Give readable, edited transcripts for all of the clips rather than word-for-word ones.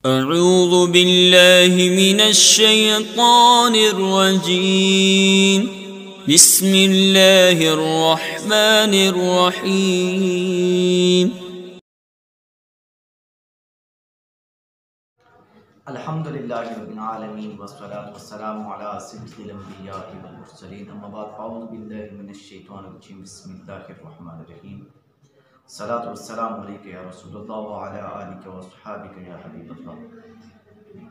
अऊज़ु बिल्लाहि मिनश्शैतानिर्रजीम। बिस्मिल्लाहिर्रहमानिर्रहीम। अल्हम्दुलिल्लाहि रब्बिल आलमीन वस्सलातु वस्सलामु अला सय्यिदिल अंबिया वल मुरसलीन अम्मा बाद अऊज़ु बिल्लाहि मिनश शैतानिर रजीम बिस्मिल्लाहिर रहमानिर रहीम। सलातु वस्सलामु अलैका या रसूलल्लाह व अला आलिका व अस्हाबिका या हबीबल्लाह।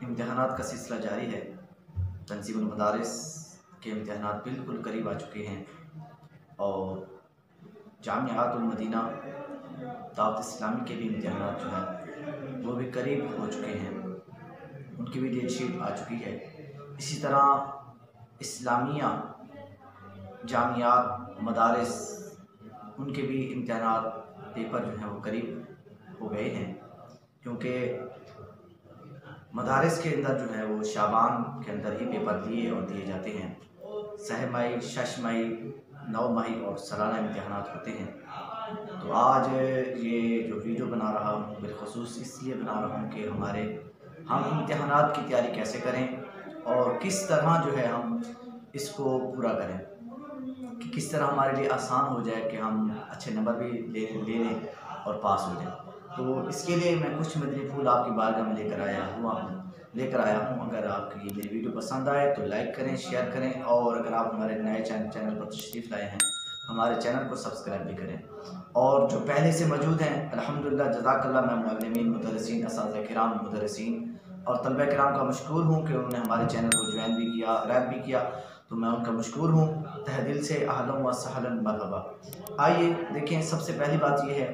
इम्तिहानात का सिलसिला जारी है। तंज़ीमुल मदारिस के इम्तिहानात बिल्कुल करीब आ चुके हैं और जामियातुल मदीना दावत इस्लामी के भी इम्तिहानात जो हैं वो भी करीब हो चुके हैं, उनकी भी डेट शीट आ चुकी है। इसी तरह इस्लामिया जामियात मदारिस उनके भी इम्तिहानात पेपर जो हैं वो करीब हो गए हैं, क्योंकि मदारिस के अंदर जो है वो शाबान के अंदर ही पेपर दिए जाते हैं। 6 मई, 6 मई, 9 मई और सालाना इम्तिहानात होते हैं। तो आज ये जो वीडियो बना रहा हूँ बिलखुसूस इसलिए बना रहा हूँ कि हम इम्तिहानात की तैयारी कैसे करें और किस तरह जो है हम इसको पूरा करें कि किस तरह हमारे लिए आसान हो जाए कि हम अच्छे नंबर भी ले लें और पास हो जाए। तो इसके लिए मैं कुछ मदनी फूल आपकी बारगाह में लेकर आया हूँ। अगर आपकी मेरी वीडियो पसंद आए तो लाइक करें, शेयर करें और अगर आप हमारे नए चैनल पर तशरीफ़ लाए हैं हमारे चैनल को सब्सक्राइब भी करें। और जो पहले से मौजूद हैं अल्हम्दुलिल्लाह जज़ाकल्लाह, मैं मुअल्लिमीन, मुदर्रिसीन, असातिज़ा किराम, मुदर्रिसीन और तलबा किराम का मशकूर हूँ कि उन्होंने हमारे चैनल को ज्वाइन भी किया, रैब भी किया, तो मैं उनका मशकूर हूँ। तहे दिल से अहलन व सहलन मरहबा। आइए देखें, सबसे पहली बात यह है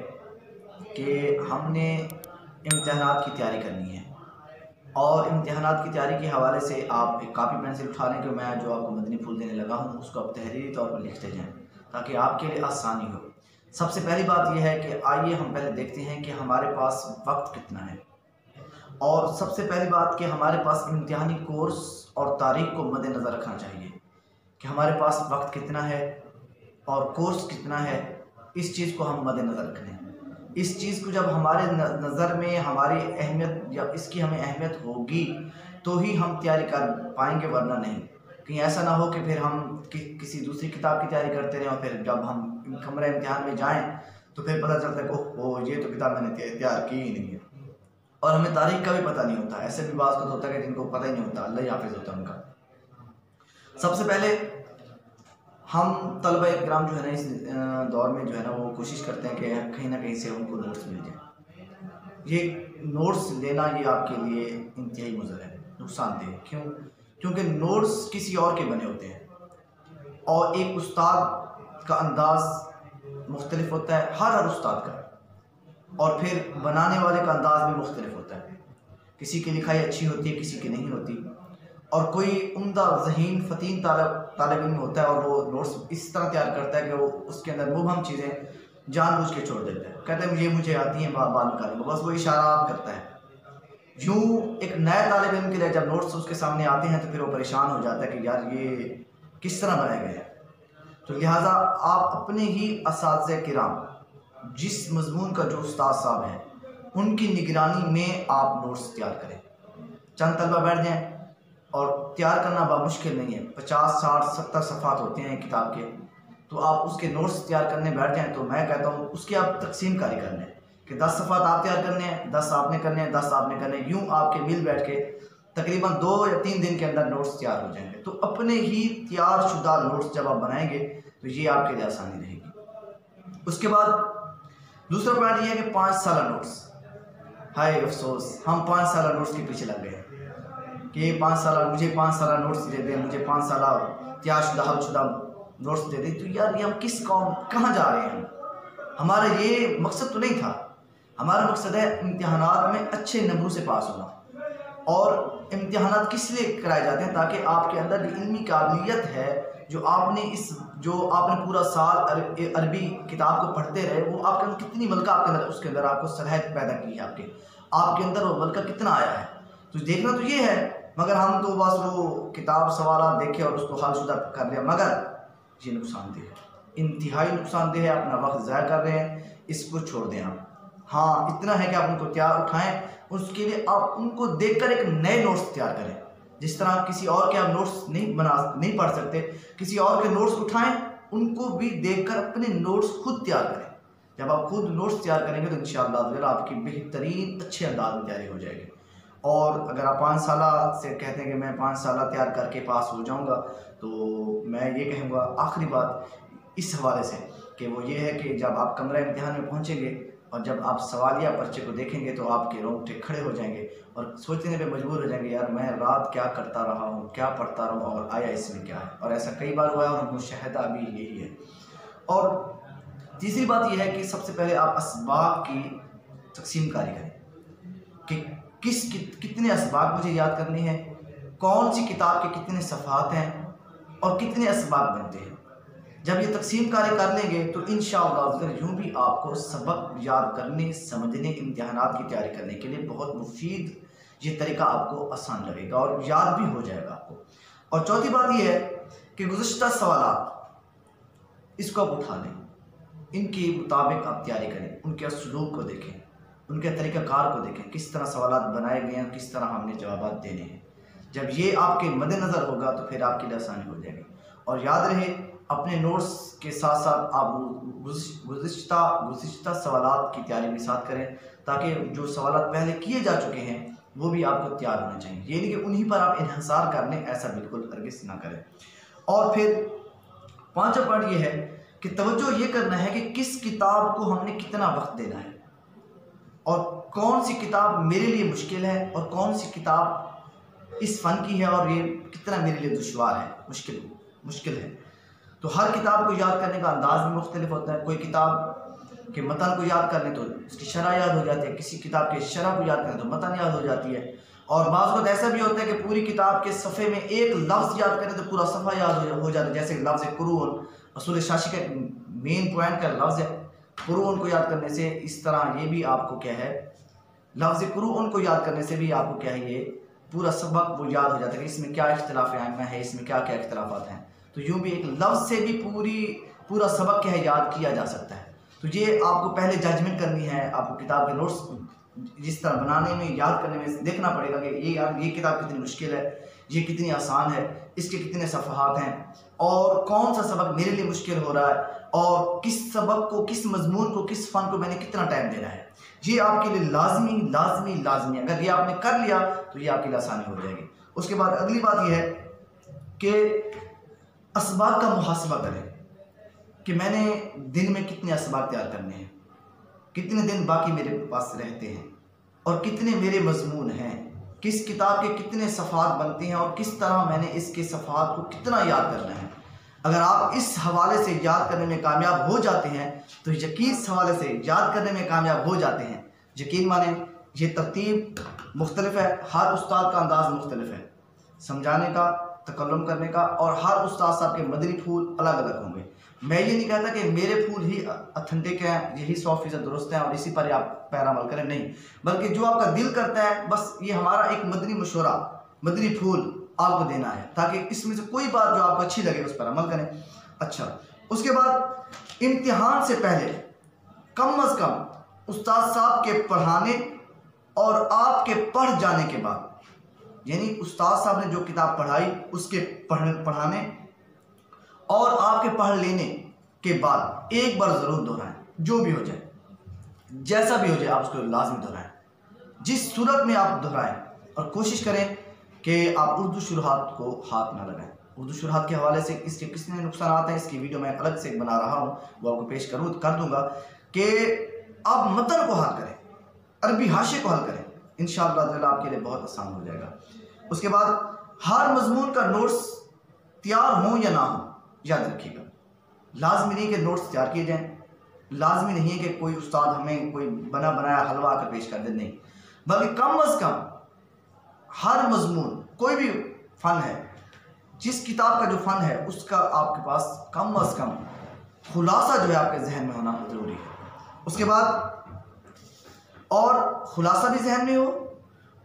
कि हमने इम्तिहानात की तैयारी करनी है और इम्तिहानात की तैयारी के हवाले से आप एक कापी पेंसिल उठा लें कि मैं जो आपको मदनी फूल देने लगा हूँ उसको आप तहरीरी तौर पर लिखते जाएँ ताकि आपके लिए आसानी हो। सबसे पहली बात यह है कि आइए हम पहले देखते हैं कि हमारे पास वक्त कितना है। और सबसे पहली बात कि हमारे पास इम्तिहानी कोर्स और तारीख को मद्देनज़र रखना चाहिए कि हमारे पास वक्त कितना है और कोर्स कितना है। इस चीज़ को हम मद्देनज़र रख लें। इस चीज़ को जब हमारे नज़र में हमारी अहमियत या इसकी हमें अहमियत होगी तो ही हम तैयारी कर पाएंगे, वरना नहीं। कहीं ऐसा ना हो कि फिर हम किसी दूसरी किताब की तैयारी करते रहें और फिर जब हम कमरे इम्तिहान में जाएं तो फिर पता चलता है कि ओह ये तो किताब मैंने तैयार की ही नहीं है और हमें तारीख का भी पता नहीं होता। ऐसे भी बात होता है कि जिनको पता ही नहीं होता, अल्लाह ही हाफिज़ होता है उनका। सबसे पहले हम तलबा इकराम जो है ना इस दौर में जो है ना वो कोशिश करते हैं कि कहीं ना कहीं से उनको नोट्स मिल जाए। ये नोट्स लेना ये आपके लिए इंतहाई मुज़र है, नुकसानदेह। क्यों? क्योंकि नोट्स किसी और के बने होते हैं और एक उस्ताद का अंदाज़ मुख्तलिफ होता है, हर उस्ताद का, और फिर बनाने वाले का अंदाज़ भी मुख्तलिफ होता है। किसी की लिखाई अच्छी होती है, किसी की नहीं होती, और कोई उम्दा ज़हीन फ़तीन तालिब इल्म होता है और वो नोट्स इस तरह तैयार करता है कि वो उसके अंदर मुबहम चीज़ें जानबूझ के छोड़ देता है। कहते हैं ये मुझे आती हैं, बाल निकालेंगे, बस वो इशारात करता है। यूँ एक नए तालिब इल्म के लिए जब नोट्स उसके सामने आते हैं तो फिर वो परेशान हो जाता है कि यार ये किस तरह बनाए गए हैं। तो लिहाजा आप अपने ही असातिज़ा किराम, जिस मजमून का जो उस्ताद साहब हैं, उनकी निगरानी में आप नोट्स तैयार करें। चंद तलबा बैठ जाएँ और तैयार करना बामुश्किल नहीं है। 50, 60, 70 सफ़ात होते हैं किताब के, तो आप उसके नोट्स तैयार करने बैठ जाएं तो मैं कहता हूँ उसकी आप तकसीम कारी कर लें कि 10 सफ़ात आप तैयार करने हैं, 10 आपने करने हैं, 10 आपने करने हैं। यूँ आपके मिल बैठ के तकरीबन 2 या 3 दिन के अंदर नोट्स तैयार हो जाएंगे। तो अपने ही तैयार शुदा नोट्स जब आप बनाएंगे तो ये आपके लिए आसानी रहेगी। उसके बाद दूसरा पॉइंट ये है कि 5 साल नोट्स। हाय अफसोस, हम 5 साल नोट्स के पीछे लग गए कि मुझे 5 साल नोट्स दे दें, मुझे 5 साल तैयार शुदा हलशुदा नोट्स दे दें। तो यार ये हम किस कौम कहाँ जा रहे हैं? हमारा ये मकसद तो नहीं था। हमारा मकसद है इम्तिहानात में अच्छे नंबरों से पास होना। और इम्तिहानात किस लिए कराए जाते हैं? ताकि आपके अंदर जो इल्मी काबिलियत है, जो आपने पूरा साल अरबी किताब को पढ़ते रहे, वो आपके अंदर कितनी मलका आपके अंदर उसके अंदर आपको सलाहियत पैदा की है, आपके अंदर वो मलका कितना आया है। तो देखना तो ये है, मगर हम तो बस वो किताब सवाल देखे और उसको हलशुदा कर लिया। मगर ये नुकसानदेह है, इंतहाई नुकसानदेह है। अपना वक्त ज़ाया कर रहे हैं, इसको छोड़ दें। हाँ, इतना है कि आप उनको तैयार उठाएं, उसके लिए आप उनको देखकर एक नए नोट्स तैयार करें। जिस तरह किसी और के आप नोट्स नहीं पढ़ सकते, किसी और के नोट्स उठाएं, उनको भी देखकर अपने नोट्स खुद तैयार करें। जब आप खुद नोट्स तैयार करेंगे तो इंशाअल्लाह आपकी बेहतरीन अच्छे अंदाज में तैयारी हो जाएगी। और अगर आप 5 साल से कहते हैं कि मैं 5 साल तैयार करके पास हो जाऊंगा, तो मैं ये कहूँगा आखिरी बात इस हवाले से कि वो ये है कि जब आप कमरा इम्तिहान में पहुँचेंगे और जब आप सवालिया पर्चे को देखेंगे तो आपके रोंगटे खड़े हो जाएंगे और सोचने पे मजबूर हो जाएंगे, यार मैं रात क्या करता रहा हूँ, क्या पढ़ता रहा हूँ और आया इसमें क्या है। और ऐसा कई बार हुआ है और मुशाहिदा भी यही है। और तीसरी बात यह है कि सबसे पहले आप असबाब की तकसीमकारी करें कि कितने असबाब मुझे याद करने हैं, कौन सी किताब के कितने सफ़हात हैं और कितने असबाब बनते हैं। जब ये तकसीम कारी कर लेंगे तो इंशाअल्लाह यूँ भी आपको सबक याद करने, समझने, इम्तिहानात की तैयारी करने के लिए बहुत मुफीद ये तरीका आपको आसान लगेगा और याद भी हो जाएगा आपको। और चौथी बात यह है कि गुज़श्ता सवालात इसको आप उठा लें, इनके मुताबिक आप तैयारी करें, उनके असलूब को देखें, उनके तरीक़ाकार को देखें, किस तरह सवालात बनाए गए हैं, किस तरह हमने जवाब देने हैं। जब ये आपके मद्देनज़र होगा तो फिर आपके लिए आसानी हो जाएगी। और याद रहे अपने नोट्स के साथ साथ आप गुज़िश्ता सवालात की तैयारी भी साथ करें, ताकि जो सवालात पहले किए जा चुके हैं वो भी आपको तैयार होने चाहिए। ये नहीं कि उन्हीं पर आप इन्हिसार कर लें, ऐसा बिल्कुल हरगिज़ ना करें। और फिर 5वां पॉइंट ये है कि तवज्जो ये करना है कि किस किताब को हमने कितना वक्त देना है और कौन सी किताब मेरे लिए मुश्किल है और कौन सी किताब इस फ़न की है और ये कितना मेरे लिए दुश्वार है, मुश्किल है। तो हर किताब को याद करने का अंदाज़ भी मुख्तलिफ होता है। कोई किताब के मतन को याद कर लें तो उसकी शरह याद हो जाती है, किसी किताब के शरह को याद करें तो मतन याद हो जाती है। और बाज़ वक़्त ऐसा भी होता है कि पूरी किताब के सफ़े में एक लफ्ज़ याद करें तो पूरा सफ़ा याद हो जाता है। जैसे लफ्ज़ कुरून रसूल शाशी का मेन पॉइंट का लफ्ज़ है, कुरून को याद करने से इस तरह ये भी आपको क्या है, लफ्ज़ कुरून को याद करने से भी आपको क्या है, ये पूरा सबक वो याद हो जाता है कि इसमें क्या इख्तिलाफ़ है, इसमें क्या क्या इख्तिलाफ़ात हैं। तो यूँ भी एक लफ्ज़ से भी पूरा सबक क्या है याद किया जा सकता है। तो ये आपको पहले जजमेंट करनी है, आपको किताब के नोट्स जिस तरह बनाने में, याद करने में देखना पड़ेगा कि ये किताब कितनी मुश्किल है, ये कितनी आसान है, इसके कितने सफ़हात हैं और कौन सा सबक मेरे लिए मुश्किल हो रहा है और किस सबक को, किस मजमून को, किस फ़न को मैंने कितना टाइम देना है। ये आपके लिए लाजमी अगर ये आपने कर लिया तो ये आपके लिए आसानी हो जाएगी। उसके बाद अगली बात यह है कि असबाब का मुहासबा करें कि मैंने दिन में कितने असबाब तैयार करने हैं, कितने दिन बाकी मेरे पास रहते हैं और कितने मेरे मजमून हैं, किस किताब के कितने सफ़हात बनते हैं और किस तरह मैंने इसके सफ़हात को कितना याद करना है। अगर आप इस हवाले से याद करने में कामयाब हो जाते हैं तो यकीन इस हवाले से याद करने में कामयाब हो जाते हैं। यकीन माने ये तरतीब मुख्तलिफ है, हर उस्ताद का अंदाज़ मुख्तलिफ है समझाने का, तकल्लुम करने का, और हर उस्ताद साहब के मदरी फूल अलग अलग होंगे। मैं ये नहीं कहता कि मेरे फूल ही अथेंटिक हैं, यही 100% दुरुस्त हैं और इसी पर आप पैरामल करें, नहीं, बल्कि जो आपका दिल करता है बस ये हमारा एक मदनी मशवरा, मदनी फूल आपको देना है, ताकि इसमें से कोई बात जो आपको अच्छी लगे उस पर अमल करें। अच्छा, उसके बाद इम्तिहान से पहले कम अज़ कम उस्ताद साहब के पढ़ाने और आपके पढ़ जाने के बाद, यानी उस्ताद साहब ने जो किताब पढ़ाई उसके पढ़ाने और आपके पढ़ लेने के बाद एक बार ज़रूर दोहराएं। जो भी हो जाए, जैसा भी हो जाए, आप उसको लाजमी दोहराएं, जिस सूरत में आप दोहराएं। और कोशिश करें कि आप उर्दू शुरुआत को हाथ ना लगाएं। उर्दू शुरुआत के हवाले से इसके कितने नुकसान हैं इसकी वीडियो मैं अलग से बना रहा हूँ, वो आपको पेश कर दूँगा कि आप मतन को हल करें, अरबी हाशे को हल करें, इंशाअल्लाह आपके लिए बहुत आसान हो जाएगा। उसके बाद हर मजमून का नोट्स तैयार हो या ना हो, याद रखिएगा, लाजमी नहीं कि नोट्स तैयार किए जाएं, लाजमी नहीं है कि कोई उस्ताद हमें कोई बना बनाया हलवा आकर पेश कर दे, नहीं, बल्कि कम अज़ कम हर मजमून, कोई भी फ़न है, जिस किताब का जो फ़न है उसका आपके पास कम अज़ कम खुलासा जो है आपके जहन में होना ज़रूरी है। उसके बाद और खुलासा भी जहन में हो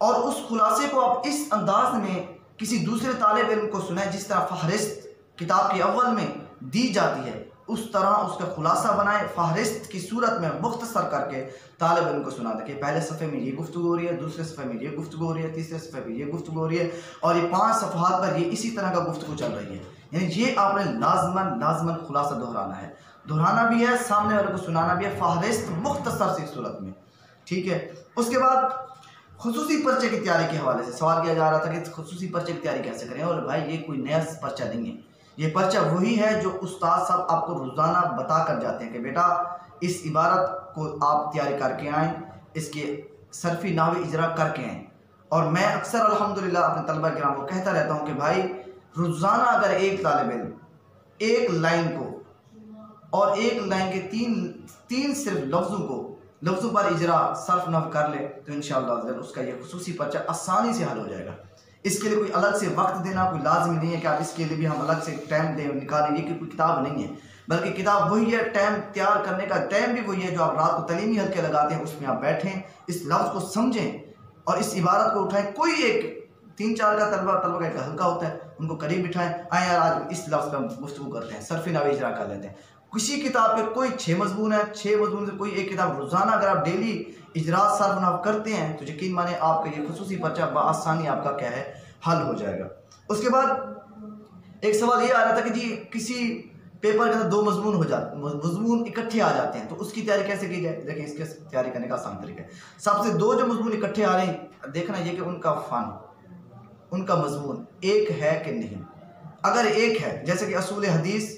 और उस खुलासे को आप इस अंदाज में किसी दूसरे तालिब इल्म को सुनाएं जिस तरह फहरिस्त किताब के अव्वल में दी जाती है, उस तरह उसका खुलासा बनाएं, फहरिस्त की सूरत में मुख्तसर करके तालिब इल्म को सुना दें कि पहले सफ़े में ये गुफ्तगू हो रही है, दूसरे सफ़े में ये गुफ्तगू हो रही है, तीसरे सफ़े में ये गुफ्तगू हो रही है, और ये 5 सफ़हात पर ये इसी तरह का गुफ्तगू चल रही है। यानी ये आपने लाजमन खुलासा दोहराना है, दोहराना भी है, सामने वाले को सुनाना भी है, फहरिस्त मुख्तसर सी सूरत में। ठीक है। उसके बाद खुसूसी पर्चे की तैयारी के हवाले से सवाल किया जा रहा था कि खुसूसी पर्चे की तैयारी कैसे करें। और भाई ये कोई नया पर्चा नहीं है, ये पर्चा वही है जो उस्ताद साहब आपको रोज़ाना बता कर जाते हैं कि बेटा इस इबारत को आप तैयारी करके आएँ, इसके सरफी नावी इजरा करके आएँ। और मैं अक्सर अल्हम्दुलिल्लाह अपने तलबा किराम को कहता रहता हूँ कि भाई रोज़ाना अगर एक तालिब इल्म एक लाइन को और एक लाइन के तीन सिर्फ लफ्ज़ों पर इजरा सर्फ नफ कर ले तो इंशाअल्लाह उसका ये खुसूसी पर्चा आसानी से हल हो जाएगा। इसके लिए कोई अलग से वक्त देना कोई लाजमी नहीं है कि आप इसके लिए भी हम अलग से टाइम दें निकालें, ये कोई किताब नहीं है, बल्कि किताब वही है, टाइम तैयार करने का टाइम भी वही है जो आप रात को तलीमी हल्के लगाते हैं, उसमें आप बैठें, इस लफ्ज़ को समझें और इस इबारत को उठाएं। कोई एक 3-4 का तलबा का एक हल्का होता है, उनको करीब बिठाएं, आए यार आज इस लफ्ज़ पर गुफ्तगू करते हैं, सरफी नावी इजरा कर लेते हैं। किसी किताब के कोई 6 मजमून है, 6 मजमून से कोई एक किताब रोज़ाना अगर आप डेली इजरा सर्फ नफ करते हैं तो यकीन माने आपका ये खुसूसी पर्चा बआसानी आपका क्या है हल हो जाएगा। उसके बाद एक सवाल ये आ रहा था कि जी किसी पेपर के अंदर 2 मजमून हो जाते, मजमून इकट्ठे आ जाते हैं तो उसकी तैयारी कैसे की जाए। देखिए इसके तैयारी करने का आसान तरीका है, सबसे 2 जो मजमून इकट्ठे आ रहे हैं देखना ये कि उनका फ़न उनका मजमून एक है कि नहीं। अगर एक है जैसे कि असूल हदीस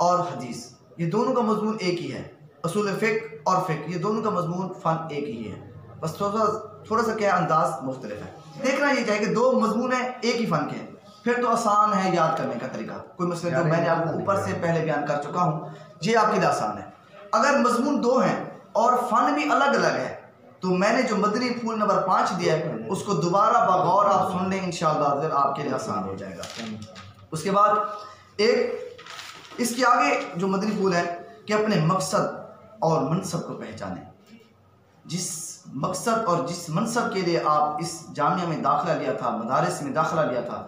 और हदीस ये दोनों का मजमून एक ही है, असूल फ़िक़्ह और फ़िक़्ह ये दोनों का मजमून फ़न एक ही है, बस थोड़ा सा क्या अंदाज मुख्तलिफ है। देखना ये चाहिए कि 2 मजमून है एक ही फ़न के, फिर तो आसान है याद करने का तरीका, कोई मसला जो मैंने आपको ऊपर से पहले बयान कर चुका हूँ ये आपके लिए आसान है। अगर मजमून 2 हैं और फ़न भी अलग अलग है तो मैंने जो मदनी फूल नंबर 5 दिया है उसको दोबारा बगौर आप सुन लें, इंशाअल्लाह आपके लिए आसान हो जाएगा। उसके बाद एक इसके आगे जो मदनी फूल है कि अपने मकसद और मनसब को पहचानें। जिस मकसद और जिस मनसब के लिए आप इस जामिया में दाखिला लिया था, मदारिस में दाखिला लिया था,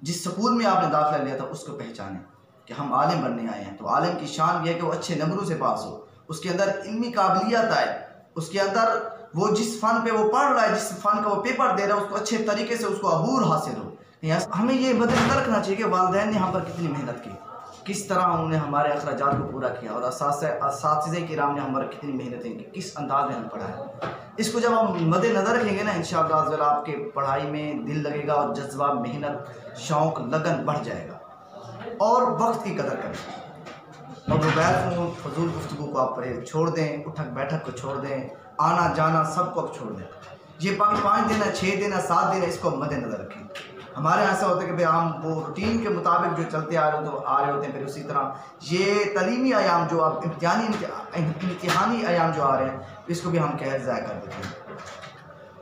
जिस स्कूल में आपने दाखिला लिया था उसको पहचानें कि हम आलिम बनने आए हैं। तो आलिम की शान यह है कि वो अच्छे नंबरों से पास हो, उसके अंदर इल्मी काबिलियत आए, उसके अंदर वो जिस फ़न पे वो पढ़ रहा है, जिस फ़न का वो पेपर दे रहा है उसको अच्छे तरीके से उसको अबूर हासिल हो। हमें ये मद्देनज़र रखना चाहिए कि वालिदैन ने यहाँ पर कितनी मेहनत की, किस तरह उन्होंने हमारे अखराजात को पूरा किया और असातिज़े किराम ने हमारे कितनी मेहनतें की, किस अंदाज में हम पढ़ाया। इसको जब हम मद्देनज़र रखेंगे ना इंशाअल्लाह आपके पढ़ाई में दिल लगेगा और जज्बा मेहनत शौक़ लगन बढ़ जाएगा। और वक्त की कदर करें और मोबाइल फ़ोन फजूल गुफ्तगू को आप छोड़ दें, उठक बैठक को छोड़ दें, आना जाना सबको आप छोड़ दें। ये 5 दिन है 6 दिन है 7 दिन है इसको मद्देनज़र रखें। हमारे यहाँ ऐसा होता है कि भाई हम वो रूटीन के मुताबिक जो चलते आ रहे होते हैं, फिर उसी तरह ये तलीमी आयाम जो अब इम्तिहानी आयाम जो आ रहे हैं इसको भी हम कह ज़ाया कर देते हैं।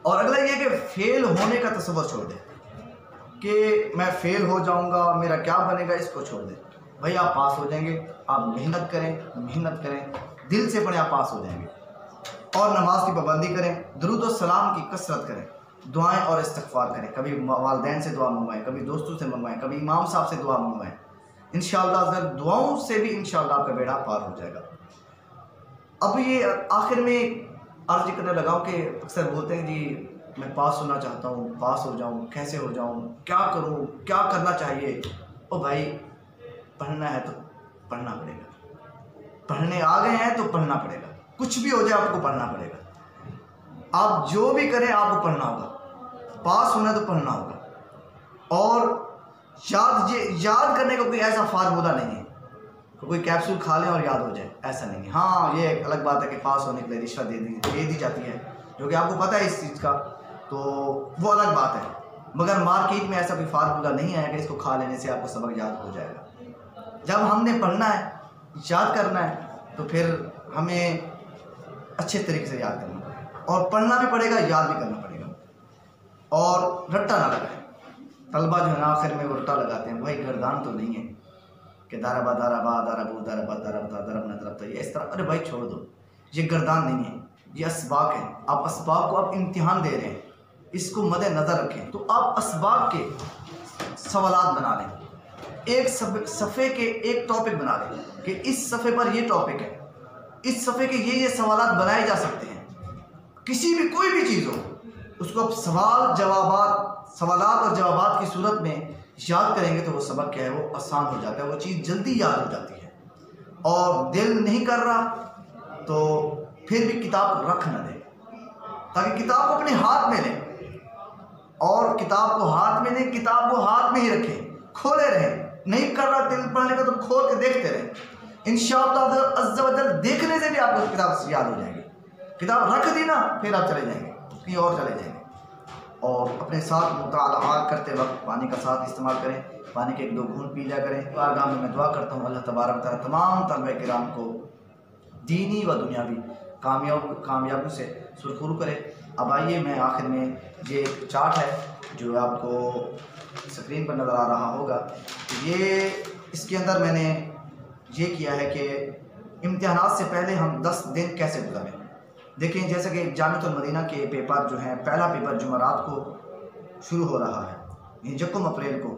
और अगला ये कि फ़ेल होने का तसव्वुर छोड़ दें कि मैं फ़ेल हो जाऊँगा मेरा क्या बनेगा, इसको छोड़ दें। भाई आप पास हो जाएंगे, आप मेहनत करें दिल से पढ़ें, आप पास हो जाएंगे। और नमाज की पाबंदी करें, दुरूद और सलाम की कसरत करें, दुआएं और इस्तिग़फ़ार करें, कभी वालिदैन से दुआ मंगवाएं, कभी दोस्तों से मंगवाएं, कभी इमाम साहब से दुआ मंगवाएं। इंशाअल्लाह दुआओं से भी इंशाअल्लाह आपका बेड़ा पार हो जाएगा। अब ये आखिर में अर्ज़ करने लगाऊँ कि अक्सर बोलते हैं जी मैं पास होना चाहता हूँ, पास हो जाऊँ, कैसे हो जाऊँ, क्या करूँ, क्या करना चाहिए। ओ भाई पढ़ना है तो पढ़ना पड़ेगा, पढ़ने आ गए हैं तो पढ़ना पड़ेगा, कुछ भी हो जाए आपको पढ़ना पड़ेगा। आप जो भी करें आपको पढ़ना होगा, पास होना तो पढ़ना होगा। और याद करने का कोई ऐसा फार्मूला नहीं है तो कोई कैप्सूल खा लें और याद हो जाए, ऐसा नहीं है। हाँ ये एक अलग बात है कि पास होने के लिए रिश्वत दे दी जाती है जो कि आपको पता है इस चीज़ का, तो वो अलग बात है। मगर मार्केट में ऐसा कोई फार्मूला नहीं है कि इसको खा लेने से आपको सबक याद हो जाएगा। जब हमने पढ़ना है, याद करना है तो फिर हमें अच्छे तरीके से याद करना पड़ेगा और पढ़ना भी पड़ेगा, याद भी करना पड़ेगा। और रट्टा ना लगाएं। तलबा जो है ना आखिर में वो रट्टा लगाते हैं, भाई गर्दान तो नहीं है कि दारबा दारबा दारबू दारबा दारबा दारब न तरफ, ये इस तरह, अरे भाई छोड़ दो, ये गर्दान नहीं है, ये असबाक है। आप असबाक को आप इम्तिहान दे रहे हैं, इसको मद्देनज़र रखें। तो आप असबाक के सवालात बना लें एक सफ़े के एक टॉपिक बना लें कि इस सफ़े पर ये टॉपिक है, इस सफ़े के ये सवालात बनाए जा सकते हैं। किसी भी कोई भी चीज़ हो उसको आप सवालात और जवाबात की सूरत में याद करेंगे तो वो सबक क्या है, वो आसान हो जाता है, वो चीज़ जल्दी याद हो जाती है। और दिल नहीं कर रहा तो फिर भी किताब रख न दें, ताकि किताब को अपने हाथ में लें, और किताब को हाथ में लें, किताब को हाथ में ही रखें, खोले रहें। नहीं कर रहा दिल पढ़ने का तो खोल के देखते रहें। इंशाअल्लाह अज़्ज़ा व जल देखने से भी आपको किताब याद हो जाएगी। किताब रख दी ना, फिर आप चले जाएंगे, कहीं और चले जाएंगे। और अपने साथ मुताला करते वक्त पानी का साथ इस्तेमाल करें, पानी के 1-2 घूंट पी लिया करें। बारगाह में मैं दुआ करता हूँ अल्लाह तबारक व तआला तमाम तलबा किराम को दीनी व दुनियावी कामयाबी से सुरखुरू करे। अब आइए, मैं आखिर में ये एक चार्ट है जो आपको स्क्रीन पर नज़र आ रहा होगा, ये इसके अंदर मैंने ये किया है कि इम्तिहानात से पहले हम 10 दिन कैसे गुजारें। देखें, जैसे कि जामिअतुल मदीना के पेपर जो हैं, पहला पेपर जुमेरात को शुरू हो रहा है, ये 1 अप्रैल को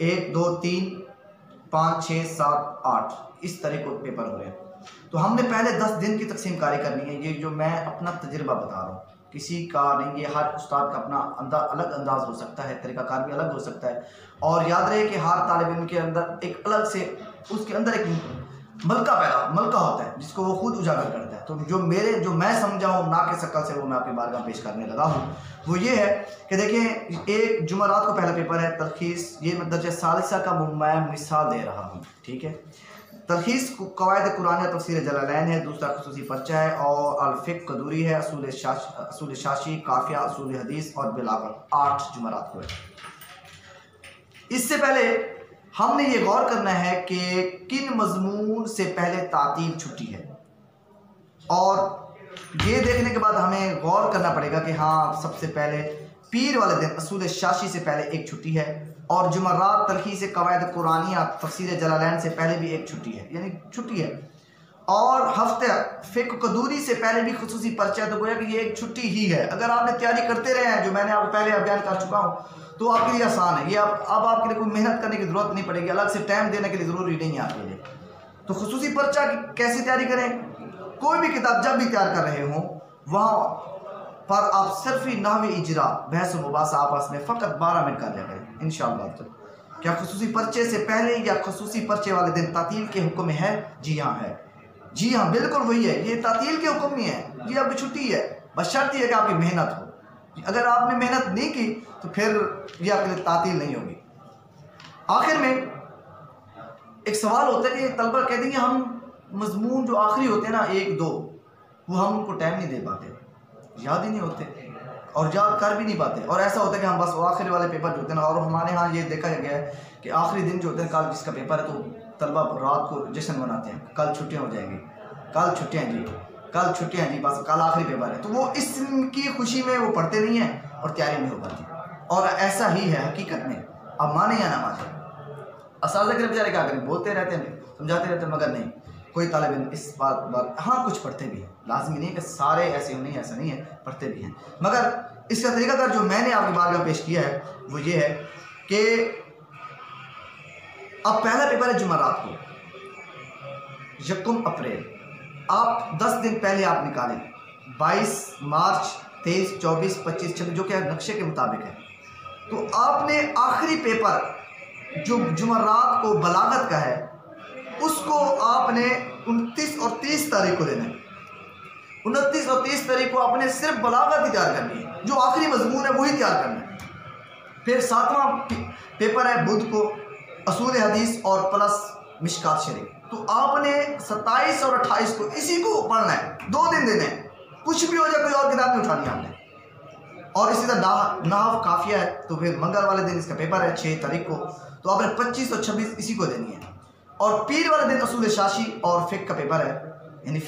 1, 2, 3, 5, 6, 7, 8 इस तरह को पेपर हो रहे हैं। तो हमने पहले 10 दिन की तकसीम कारी करनी है। ये जो मैं अपना तजुर्बा बता रहा हूँ, किसी का नहीं, ये हर उस्ताद का अपना अलग अंदाज हो सकता है, तरीक़ाकार भी अलग हो सकता है। और याद रहे कि हर तालिब इल्म के अंदर एक अलग से उसके अंदर एक मलका होता है जिसको वो खुद उजागर करता है। तो जो मैं समझा हूँ ना के शक्ल से वो मैं अपनी बारगाह पेश करने लगा हूँ, वो ये है कि देखें, एक जुमेरात को पहला पेपर है तलखीस। ये मैं दर्जा सालिसा का मैं मिसाल दे रहा हूँ, ठीक है। तलखीस कवायद कुरान तफसीर जलालैन है, दूसरा खुसूसी पर्चा है, और अल-फ़िक़्ह कदूरी है, असूल शाशी, काफ़िया, असूल हदीस और बिलागत 8 जुमेरात को है। इससे पहले हमने ये गौर करना है कि किन मज़मून से पहले तातील छुट्टी है, और ये देखने के बाद हमें गौर करना पड़ेगा कि हाँ, सबसे पहले पीर वाले दिन असूल शाशी से पहले एक छुट्टी है, और जुमेरात तलखीस कवायद कुरानिया तफसीर जलालैन से पहले भी एक छुट्टी है, यानी छुट्टी है। और हफ्ते फ़िक़्ह कदूरी से पहले भी खुसूसी पर्चा है, तो गोया कि ये एक छुट्टी ही है। अगर आपने तैयारी करते रहे हैं, जो मैंने आपको पहले बयान कर चुका हूँ, तो आपके लिए आसान है। ये अब आपके लिए कोई मेहनत करने की ज़रूरत नहीं पड़ेगी, अलग से टाइम देने के लिए ज़रूरी नहीं है आपके लिए। तो खुसूसी पर्चा की कैसे तैयारी करें? कोई भी किताब जब भी तैयार कर रहे हों, वहाँ पर आप सिर्फ ही नाहवी इजरा बहस मुबासा आपस में फ़कत 12 मिनट कर लिया करें इंशाअल्लाह। तो क्या खुसूसी पर्चे से पहले या खुसूसी पर्चे वाले दिन तातील के हुक्म में है? जी हाँ है, जी हाँ बिल्कुल वही है, ये तातील के हुक्म में है, ये आपकी छुट्टी है। बस शर्त है कि आपकी मेहनत हो। अगर आपने मेहनत नहीं की तो फिर ये आपके लिए तातील नहीं होगी। आखिर में एक सवाल होता है कि तलबा कहते हैं कि हम मजमून जो आखिरी होते हैं ना 1, 2, वो हम उनको टाइम नहीं दे पाते, याद ही नहीं होते और याद कर भी नहीं पाते। और ऐसा होता है कि हम बस आखिरी वाले पेपर जो होते हैं ना, और हमारे यहाँ ये देखा गया है कि आखिरी दिन जो होते हैं, कल जिसका पेपर है, तो तलबा रात को जश्न मनाते हैं, कल छुट्टियाँ हो जाएंगी, कल छुट्टियाँ जी, कल छुट्टियाँ जी, बस कल आखिरी पेपर है। तो वो इसकी खुशी में वो पढ़ते नहीं हैं और तैयारी नहीं हो पाती। और ऐसा ही है हकीकत में, अब माने या ना माने, असाज़ा के बेचारे क्या करें, बोलते रहते हैं, समझाते रहते हैं, मगर नहीं, कोई तालिब इल्म इस बात हाँ कुछ पढ़ते भी हैं, लाजमी नहीं है कि सारे ऐसे नहीं, ऐसा नहीं है, पढ़ते भी हैं। मगर इसका तरीक़ाकार जो मैंने आपकी बारगाह में पेश किया है वो ये है कि अब पहला पेपर है जुमेरात को 1 अप्रैल, आप 10 दिन पहले आप निकालें, 22 मार्च, 23, 24, 25, 26 जो कि नक्शे के मुताबिक है। तो आपने आखिरी पेपर जो जुमेरात को बलागत का है उसको आपने 29 और 30 तारीख को देना है। 29 और 30 तारीख को आपने सिर्फ बलागत ही तैयार करनी है, जो आखिरी मजमून है वही तैयार करना है। फिर 7वां पेपर है बुध को, असूल हदीस और प्लस मिशकात शरीफ। तो आपने 27 और 28 को इसी को पढ़ना है, 2 दिन देने हैं, कुछ भी हो जाए, कोई और किताब नहीं उठानी आपने। और इसी तरह नाहव काफिया है, तो फिर मंगल वाले दिन इसका पेपर है 6 तारीख को, तो आपने 25 और 26 इसी को देनी है। और पीर वाले दिन असूल शाशी और फ़िक़्ह का पेपर है, यानी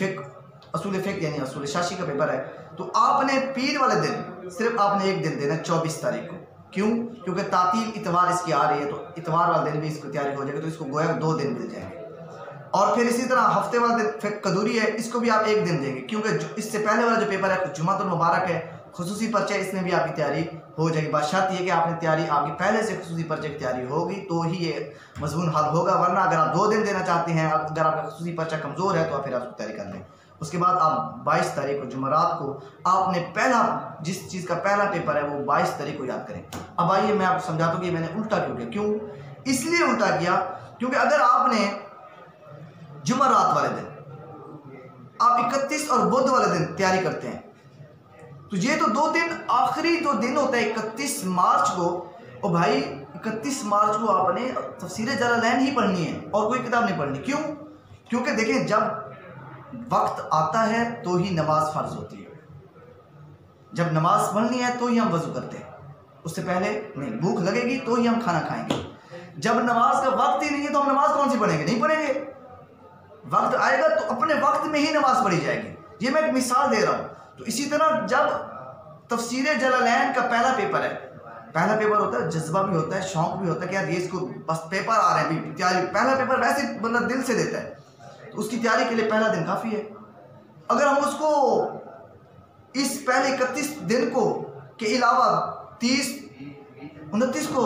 असूल फ़िक़्ह यानी असूल शाशी का पेपर है। तो आपने पीर वाले दिन सिर्फ आपने 1 दिन देना है 24 तारीख को। क्यों? क्योंकि तातील इतवार इसकी आ रही है, तो इतवार वाले दिन भी इसको तैयारी हो जाएगी, तो इसको गोया 2 दिन मिल जाएंगे। और फिर इसी तरह हफ्ते वाले दिन फ़िक़्ह कदूरी है, इसको भी आप 1 दिन देंगे, क्योंकि इससे पहले वाला जो पेपर है जुमातुल मुबारक है, खुसूसी पर्चा, इसमें भी आपकी तैयारी हो जाएगी। बात शर्त ये कि आपने तैयारी, आपकी पहले से खुसूसी पर्चे की तैयारी होगी तो ही ये मजमून हल होगा, वरना अगर आप 2 दिन देना चाहते हैं, अगर आपका खुसूसी पर्चा कमज़ोर है तो फिर आप उसकी तैयारी कर लें। उसके बाद आप 22 तारीख को जुमेरात को आपने पहला, जिस चीज़ का पहला पेपर है वो 22 तारीख को याद करें। अब आइए मैं आपको समझाता हूँ कि मैंने उल्टा क्यों किया। क्यों इसलिए उल्टा किया क्योंकि अगर आपने जुमेरात वाले दिन आप 31 और बुध वाले दिन तैयारी करते हैं तो ये तो 2 दिन, आखिरी 2 दिन होता है 31 मार्च को। और भाई 31 मार्च को आपने तफसीर जलालैन ही पढ़नी है और कोई किताब नहीं पढ़नी। क्यों? क्योंकि देखिए जब वक्त आता है तो ही नमाज फ़र्ज होती है, जब नमाज पढ़नी है तो ही हम वज़ू करते हैं, उससे पहले नहीं। भूख लगेगी तो ही हम खाना खाएंगे। जब नमाज का वक्त ही नहीं है तो हम नमाज कौन सी पढ़ेंगे? नहीं पढ़ेंगे। वक्त आएगा तो अपने वक्त में ही नमाज पढ़ी जाएगी। ये मैं एक मिसाल दे रहा हूँ। तो इसी तरह जब तफसीर जलालैन का पहला पेपर है, पहला पेपर होता है, जज्बा भी होता है, शौक भी होता है कि यार ये इसको बस पेपर आ रहे हैं, तैयारी। पहला पेपर वैसे बंदा दिल से देता है तो उसकी तैयारी के लिए पहला दिन काफ़ी है। अगर हम उसको इस पहले 31 दिन को के अलावा 30, 29 को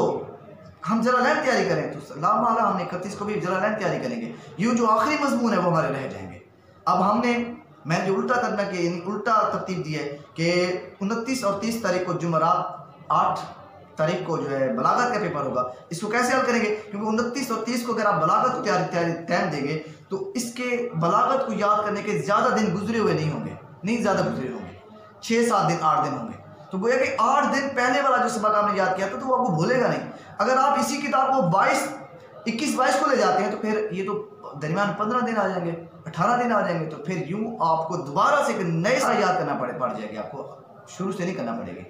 हम जलालैन तैयारी करें तो लामाला हमने 31 को भी जलालैन तैयारी करेंगे। यूँ जो आखिरी मजमून है वो हमारे रह जाएंगे। अब मैंने जो उल्टा तर्जमा किया, यानी उल्टा तरतीब दी है कि 29 और 30 तारीख को जुमेरात, 8 तारीख को जो है बलागत का पेपर होगा। इसको कैसे हल करेंगे? क्योंकि 29 और 30 को अगर आप बलागत को तैयारी टाइम देंगे तो इसके बलागत को याद करने के ज़्यादा दिन गुजरे हुए नहीं होंगे, नहीं ज़्यादा गुजरे होंगे, 6-7 दिन, 8 दिन होंगे। तो गोया कि 8 दिन पहले वाला जो सबक आपने याद किया था तो वो आपको भूलेगा नहीं। अगर आप इसी किताब को 21-22 को ले जाते हैं तो फिर ये तो दरमियान 15 दिन आ जाएंगे, 18 दिन आ जाएंगे। तो फिर यूँ आपको दोबारा से एक नए साल याद करना पड़ जाएगी, आपको शुरू से नहीं करना पड़ेगी।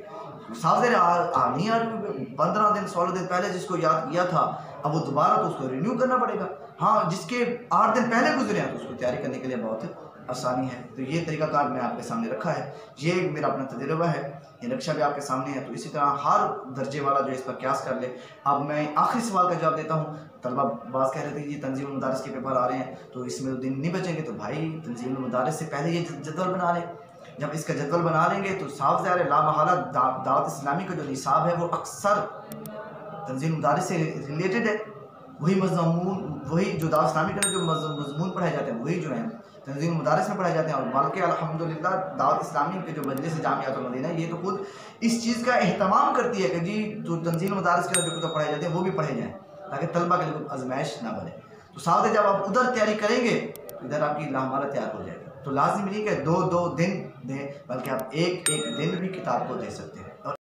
साफ नहीं आ रही, 15 दिन 16 दिन पहले जिसको याद किया था अब वो दोबारा तो उसको रिन्यू करना पड़ेगा। हाँ, जिसके 8 दिन पहले गुजरे हैं तो उसको तैयारी करने के लिए बहुत आसानी है। तो ये तरीकाकार मैं आपके सामने रखा है, ये मेरा अपना तजुर्बा है, ये नक्शा भी आपके सामने है। तो इसी तरह हर दर्जे वाला जो इस पर क्यास कर ले। अब मैं आखिरी सवाल का जवाब देता हूँ। तलबा बात कह रहे थे कि ये तंजीमुल मदारिस के पेपर आ रहे हैं तो इसमें तो दिन नहीं बचेंगे, तो भाई तंजीमुल मदारिस से पहले ये जदवल बना लें। जब इसका जदवल बना लेंगे तो साफ ज़ाहिर है लामहला दावत इस्लामी का जो निसाब है वो अक्सर तंजीमुल मदारिस से रिलेटेड है। वही मज़मून, वही जो दावत इस्लामी का जो मज़मून पढ़ाए जाते हैं वही जो है तंजीमुल मदारिस में पढ़ाए जाते हैं। और बल्कि अल्हम्दुलिल्लाह दावत इस्लामी के जो मजलिस जामियातुल मदीना ये तो खुद इस चीज़ का एहतमाम करती है कि जी जो तंजीमुल मदारिस के जो कुतुब पढ़ाए जाते हैं वो भी पढ़े जाएँ ताकि तलबा के लिए आजमाइश ना बने। तो साथ ही जब आप उधर तैयारी करेंगे तो इधर आपकी लामहला तैयार हो जाएगा। तो लाजिम नहीं कि 2-2 दिन दें, बल्कि आप एक दिन भी किताब को दे सकते हैं।